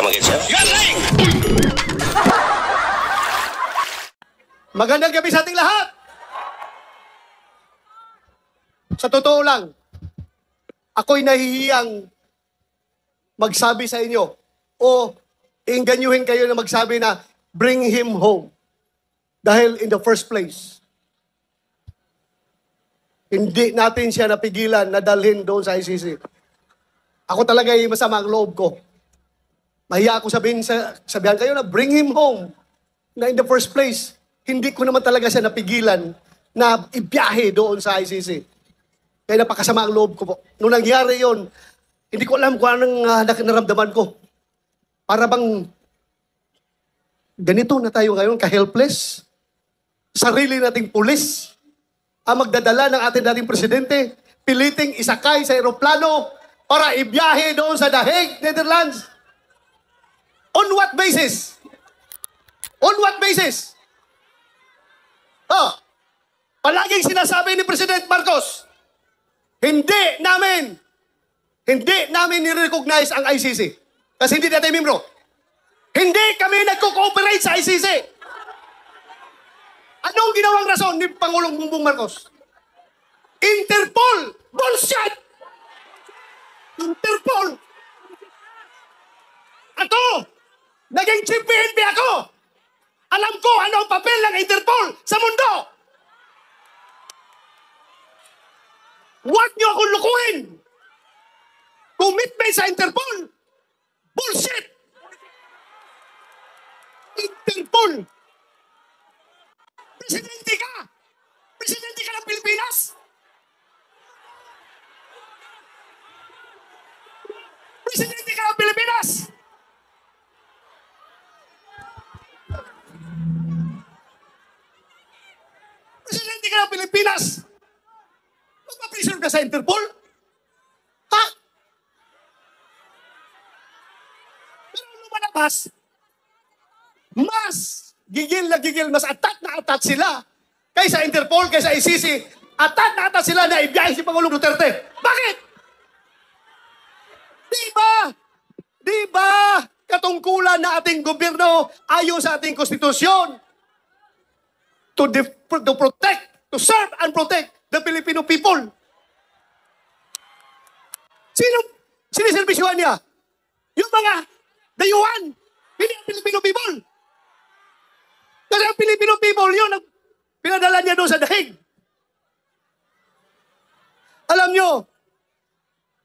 Come again, sir. Magandang gabi sa ating lahat. Sa totoo lang, ako'y nahihiyang magsabi sa inyo o inganyuhin kayo na magsabi na bring him home. Dahil in the first place, hindi natin siya napigilan na dalhin doon sa ICC. Ako talaga ay masama ang loob ko. Mahiya ako sabihan kayo na bring him home. Na in the first place, hindi ko naman talaga siya napigilan na ibiyahe doon sa ICC. Kaya napakasama ang loob ko po. Nung nangyari yon, hindi ko alam kung anong naramdaman ko. Para bang ganito na tayo ngayon, ka-helpless. Sarili nating pulis ang magdadala ng ating dating presidente, piliting isakay sa aeroplano para ibiyahe doon sa The Hague, Netherlands. On what basis? On what basis? Palaging sinasabi ni President Marcos, hindi namin ni-recognize ang ICC. Kasi hindi natin membro. Hindi kami nagko-cooperate sa ICC. Anong ginawang rason ni Pangulong Bongbong Marcos? Interpol! Bullshit! Interpol! Ako! Naging chief PNP ako! Alam ko ano ang papel ng Interpol sa mundo! Huwag niyo akong lukuhin! Commitment sa Interpol! Bullshit! Interpol! Presidente ka! Presidente ka ng Pilipinas! Presidente ka ng Pilipinas! Presidente ka ng Pilipinas! Magpapreserve ka sa Interpol? Ha? Pero lumalabas, mas gigil, mas atat na atat sila kaysa Interpol, kaysa ICC. Atat na atat sila na ibiyahe si Pangulong Duterte. Bakit? Di ba katungkulan na ating gobyerno ayon sa ating konstitusyon to protect, to serve and protect the Filipino people? Sino siniservisyohan niya? Yung mga dayuhan, hindi ang Filipino people. Kasi ang Filipino people, yun ang pinadala niya doon sa dahig. Alam nyo,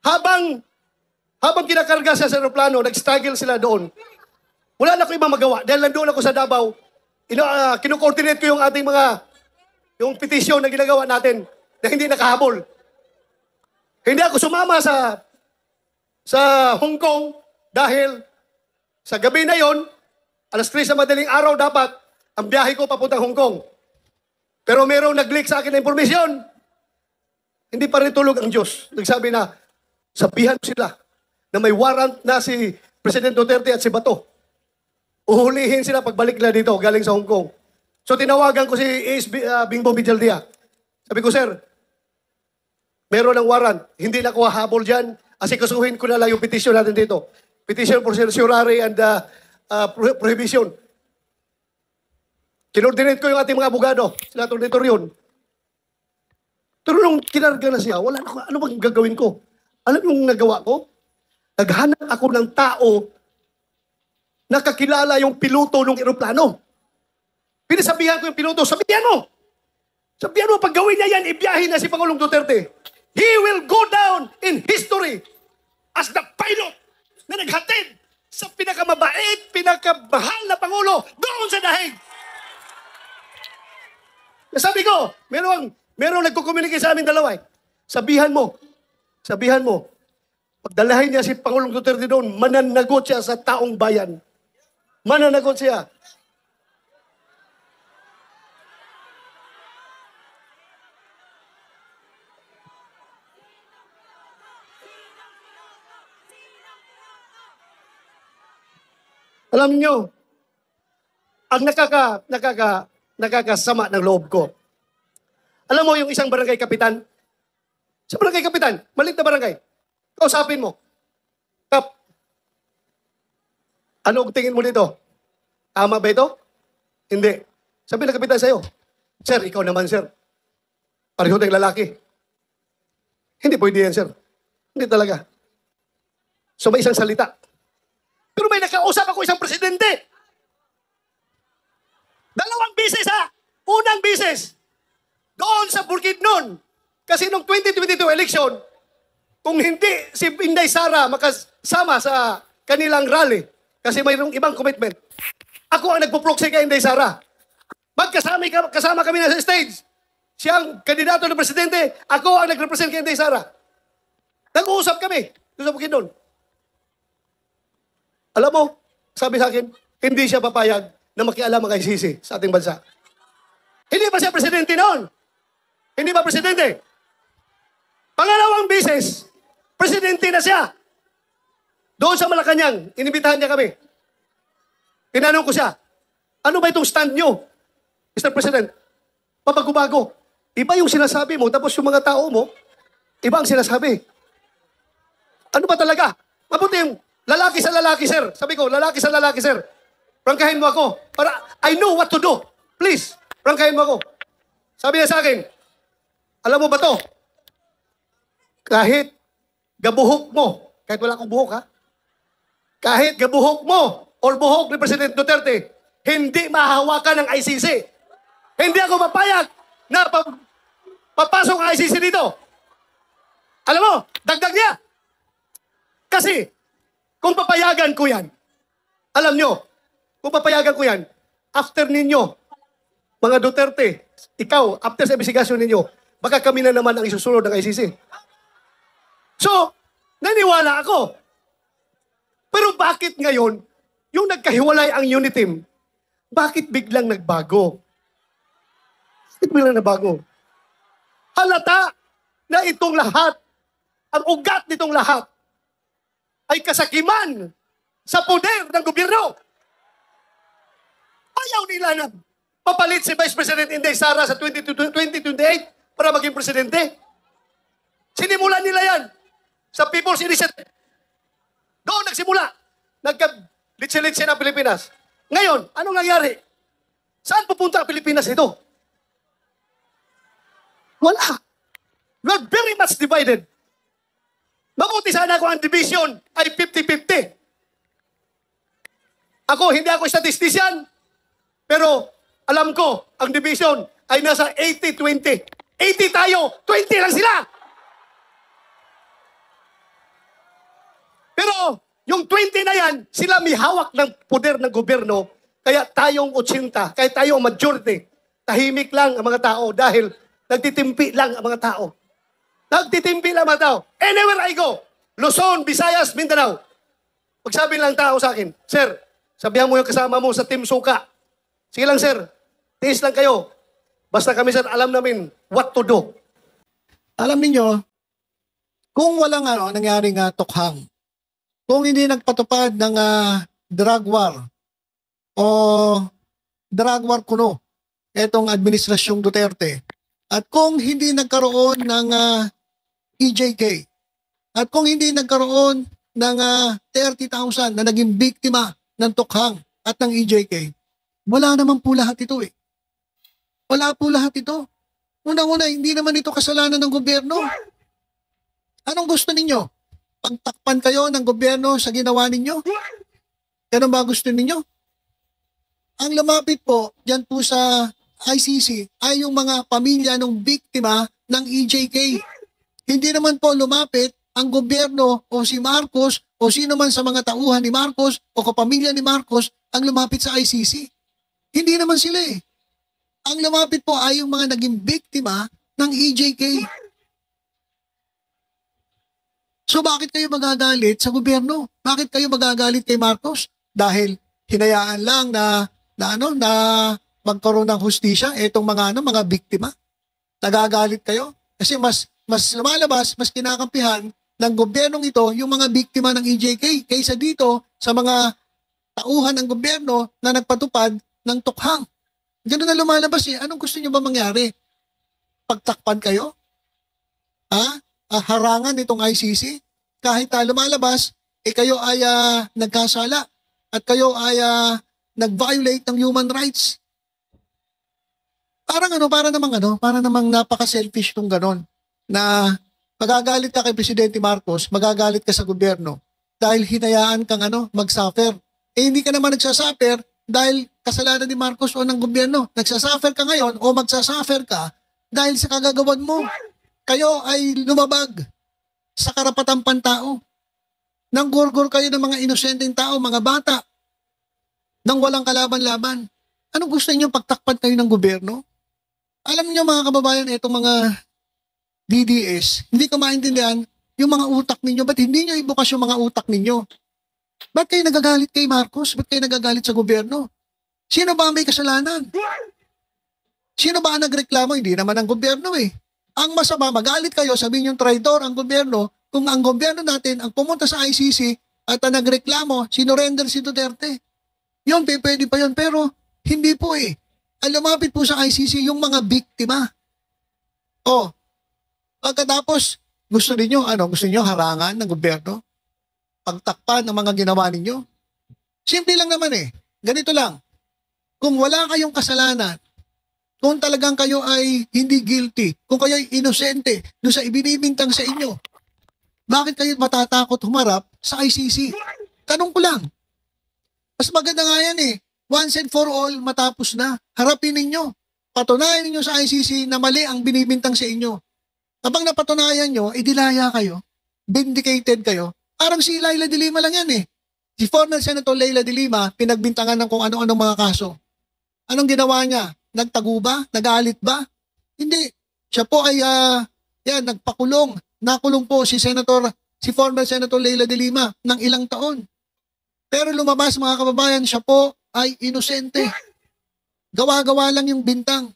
habang kinakarga sa aeroplano, nag-struggle sila doon. Wala na ko ibang magawa. Dahil nandoon ako sa Davao, kinu-coordinate ko yung ating yung petisyon na ginagawa natin na hindi nakahabol. Hindi ako sumama sa Hong Kong dahil sa gabi na yon, alas 3 sa madaling araw dapat, ang biyahe ko papuntang Hong Kong. Pero merong nag-leak sa akin na impormasyon. Hindi pa rin tulog ang Diyos. Nagsabi na, sabihan sila na may warrant na si President Duterte at si Bato. Uhulihin sila pagbalik nila dito, galing sa Hong Kong. So tinawagan ko si Bingbong Villaldia. Sabi ko, sir, meron ng warrant. Hindi na ko hahabol dyan. Asikasuhin ko na lang yung petition natin dito. Petition for certiorari and prohibition. Kinordinate ko yung ating mga abogado. Sila tornitor yun. Pero nung kinarga na siya, wala na ako. Ano bang gagawin ko? Alam yung nagawa ko? Naghanap ako ng tao na kakilala yung piloto ng eroplano. Pinasabihan ko yung piloto, sabihan mo, pag gawin niya yan, ibiyahin na si Pangulong Duterte. He will go down in history as the pilot na naghatid sa pinakamabait, pinakamahal na Pangulo doon sa dahig. Sabi ko, merong nagko-communicate sa amin dalawa. Sabihan mo, pagdalahin niya si Pangulong Duterte doon, mananagot siya sa taong bayan. Mananagot siya. Alam niyo, ang nakakasama ng loob ko. Alam mo yung isang barangay kapitan? Sa barangay kapitan, maliit na barangay. Kausapin mo. Kap, Ano ang tingin mo dito? Tama ba ito? Hindi. Sabi ng kapitan sa'yo, sir, ikaw naman, sir. Pareho tayong lalaki. Hindi pwede yan, sir. Hindi talaga. So may isang salita. Pero may nakausap ako isang presidente. 2 bisis ha. Unang bisis. Doon sa Bukidnon. Kasi nung 2022 election, kung hindi si Inday Sara makasama sa kanilang rally, kasi mayroong ibang commitment, ako ang nagpo-proxy kay Inday Sara. Kasama kami na sa stage. Siyang kandidato ng presidente, ako ang nag-represent kay Inday Sara. Nag-uusap kami doon sa Bukidnon. Alam mo, sabi sa akin, hindi siya papayag na makialam ang ICC sa ating bansa. Hindi ba siya presidente noon? Hindi ba presidente? Pangalawang bisis, presidente na siya. Doon sa Malacanang, inibitahan niya kami. Tinanong ko siya, ano ba itong stand nyo, Mr. President? Pabago-bago. Iba yung sinasabi mo, tapos yung mga tao mo, iba ang sinasabi. Ano ba talaga? Mabuti yung lalaki sa lalaki, sir. Sabi ko, lalaki sa lalaki, sir. Prangkahin mo ako. Para I know what to do. Please, prangkahin mo ako. Sabi niya sa akin, alam mo ba to? Kahit gabuhok mo, kahit wala akong buhok ha, kahit gabuhok mo or buhok ni President Duterte, hindi mahahawakan ng ICC. Hindi ako mapayag na papasok ang ICC dito. Alam mo, dagdag niya. Kasi, kung papayagan ko yan, alam nyo, kung papayagan ko yan, after ninyo, mga Duterte, ikaw, after sa investigasyon ninyo, baka kami na naman ang isusunod ng ICC. So, naniwala ako. Pero bakit ngayon, yung nagkahiwalay ang unit team, bakit biglang nagbago? Bakit biglang nagbago? Halata na itong lahat, ang ugat nitong lahat, ay kasakiman sa poder ng gobyerno. Ayaw nila na papalit si Vice President Inday Sara sa 2028 para maging presidente. Sinimulan nila yan sa People's Initiative. Doon nagsimula. Nagka-litsi-litsi ng Pilipinas. Ngayon, anong nangyari? Saan pupunta ang Pilipinas ito? Wala. We are very much divided. Mabuti sana kung ang division ay 50-50. Hindi ako statistician, pero alam ko, ang division ay nasa 80-20. 80 tayo, 20 lang sila. Pero yung 20 na yan, sila may hawak ng poder ng gobyerno, kaya tayong 80, kaya tayong majority. Tahimik lang ang mga tao dahil nagtitimpi lang ang mga tao. Nagtitimpi lang ang mga tao. Anywhere I go, Luzon, Visayas, Mindanao. Pagsabi lang tao sa akin, sir, sabihan mo yung kasama mo sa Team Suka. Sige lang, sir. Tiis lang kayo. Basta kami, sir, alam namin what to do. Alam niyo, kung walang nangyaring tukhang, kung hindi nagpatupad ng drug war o drug war kuno, etong administrasyong Duterte, at kung hindi nagkaroon ng EJK, at kung hindi nagkaroon ng 30,000 na naging biktima ng tukhang at ng EJK, wala naman po lahat ito eh. Wala po lahat ito. Unang-una, hindi naman ito kasalanan ng gobyerno. Anong gusto ninyo? Pagtakpan kayo ng gobyerno sa ginawa ninyo? Ganun ba gusto ninyo? Ang lumapit po dyan po sa ICC ay yung mga pamilya ng biktima ng EJK. Hindi naman po lumapit ang gobyerno o si Marcos o sino man sa mga tauhan ni Marcos o kapamilya ni Marcos ang lumapit sa ICC. Hindi naman sila eh. Ang lumapit po ay yung mga naging biktima ng EJK. So bakit kayo magagalit sa gobyerno? Bakit kayo magagalit kay Marcos? Dahil hinayaan lang na magkaroon ng hustisya etong mga biktima. Nagagalit kayo? Kasi mas lumalabas, mas kinakampihan ng gobyernong ito yung mga biktima ng EJK kaysa dito sa mga tauhan ng gobyerno na nagpatupad ng tukhang. Ganun na lumalabas eh. Anong gusto niyo ba mangyari? Pagtakpan kayo? Harangan itong ICC? Kahit lumalabas, kayo ay nagkasala. at kayo ay nag-violate ng human rights. Para namang napaka-selfish tong ganon na magagalit ka kay Presidente Marcos, magagalit ka sa gobyerno dahil hinayaan kang mag-suffer. Hindi ka naman nagsasuffer dahil kasalanan ni Marcos o ng gobyerno. Nagsasuffer ka ngayon o magsasuffer ka dahil sa kagagawan mo. Kayo ay lumabag sa karapatang pantao. Nanggurgur kayo ng mga inosenteng tao, mga bata, nang walang kalaban-laban. Anong gusto niyo pagtakpan kayo ng gobyerno? Alam niyo mga kababayan, itong mga DDS, hindi ko maintindihan yung mga utak ninyo. Ba't hindi niyo ibukas yung mga utak ninyo? Ba't kayo nagagalit kay Marcos? Ba't kayo nagagalit sa gobyerno? Sino ba ang may kasalanan? Sino ba ang nagreklamo? Hindi naman ang gobyerno eh. Ang masama, magalit kayo, sabihin yung traitor ang gobyerno, kung ang gobyerno natin ang pumunta sa ICC at ang nagreklamo, sinurrender si Duterte. Yun, pwede pa yun. Pero hindi po eh. Ang lumapit po sa ICC yung mga biktima. O, pagkatapos, gusto niyo harangan ng gobyerno? Pagtakpan ng mga ginawa ninyo? Simple lang naman eh. Ganito lang. Kung wala kayong kasalanan, kung talagang kayo ay hindi guilty, kung kayo ay inosente doon sa ibinibintang sa inyo, bakit kayo matatakot humarap sa ICC? Tanong ko lang. Mas maganda nga yan eh. Once and for all, matapos na. Harapin ninyo. Patunayan ninyo sa ICC na mali ang binibintang sa inyo. Kapag napatunayan nyo, idilaya kayo, vindicated kayo. Parang si Leila de Lima lang yan eh. Si former Senator Leila de Lima, pinagbintangan ng kung ano-ano mga kaso. Anong ginawa niya? Nagtago ba? Nagalit ba? Hindi. Siya po ay nagpakulong. Nakulong po si former Senator Leila de Lima ng ilang taon. Pero lumabas mga kababayan, siya po ay inosente. Gawa-gawa lang yung bintang.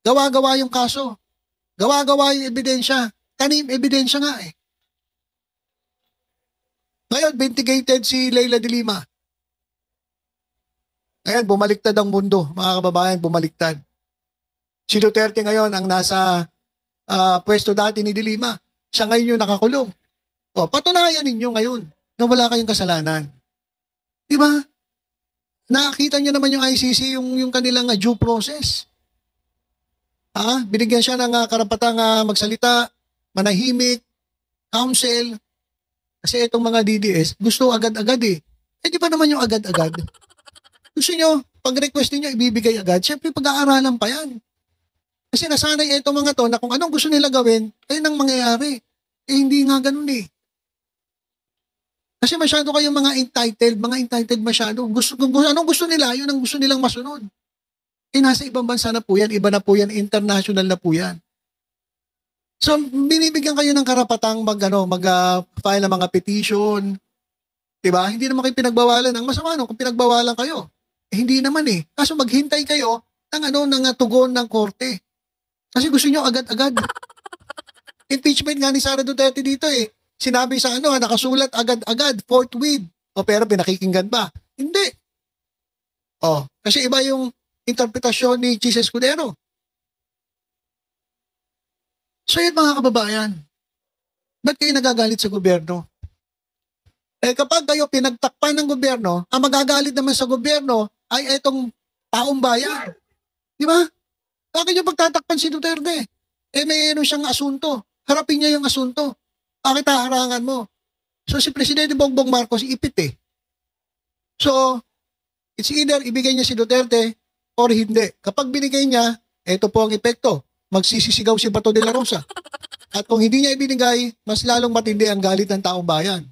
Gawa-gawa yung kaso. Gawa-gawa yung ebidensya. Tanim ebidensya nga eh. Ngayon, vindicated si Leila de Lima. Ngayon, bumaliktad ang mundo, mga kababayan, bumaliktad. Si Duterte ngayon ang nasa pwesto dati ni de Lima. Siya ngayon yung nakakulong. O, patunayan ninyo ngayon na wala kayong kasalanan. Diba? Nakita niyo naman yung ICC, yung kanilang due process. Binigyan siya ng karapatang magsalita, manahimik, counsel. Kasi itong mga DDS, gusto agad-agad eh. Eh di ba naman yung agad-agad? Gusto nyo, pag-request niyo ibibigay agad, syempre pag-aaralan pa yan. Kasi nasanay itong mga to na kung anong gusto nila gawin, ayun ang mangyayari. Eh hindi nga ganun eh. Kasi masyado kayong mga entitled masyado. Anong gusto nila, yun ang gusto nilang masunod. Eh nasa ibang bansa na po yan, iba na po yan, international na po yan. So, binibigyan kayo ng karapatang mag-file ng mga petition. Diba? Hindi naman kayo pinagbawalan. Ang masama kung pinagbawalan kayo. Eh, hindi naman eh. Kaso maghintay kayo ng tugon ng korte. Kasi gusto nyo agad-agad. Impeachment nga ni Sara Duterte dito eh. Sinabi sa nakasulat agad-agad, forthwith. O pero pinakikinggan ba? Hindi. Kasi iba yung interpretasyon ni Chis Escudero. So yun mga kababayan, ba't kayo nagagalit sa gobyerno? Eh kapag kayo pinagtakpan ng gobyerno, ang magagalit naman sa gobyerno ay itong taong bayan. Di ba? Bakit yung pagtatakpan si Duterte? Eh may siyang asunto. Harapin niya yung asunto. Bakit haharangan mo? So si Presidente Bongbong Marcos ipit eh. So, it's either ibigay niya si Duterte or hindi. Kapag binigay niya, ito po ang epekto. Magsisisigaw si Bato de la Rosa. At kung hindi niya ibinigay, mas lalong matindi ang galit ng taong bayan.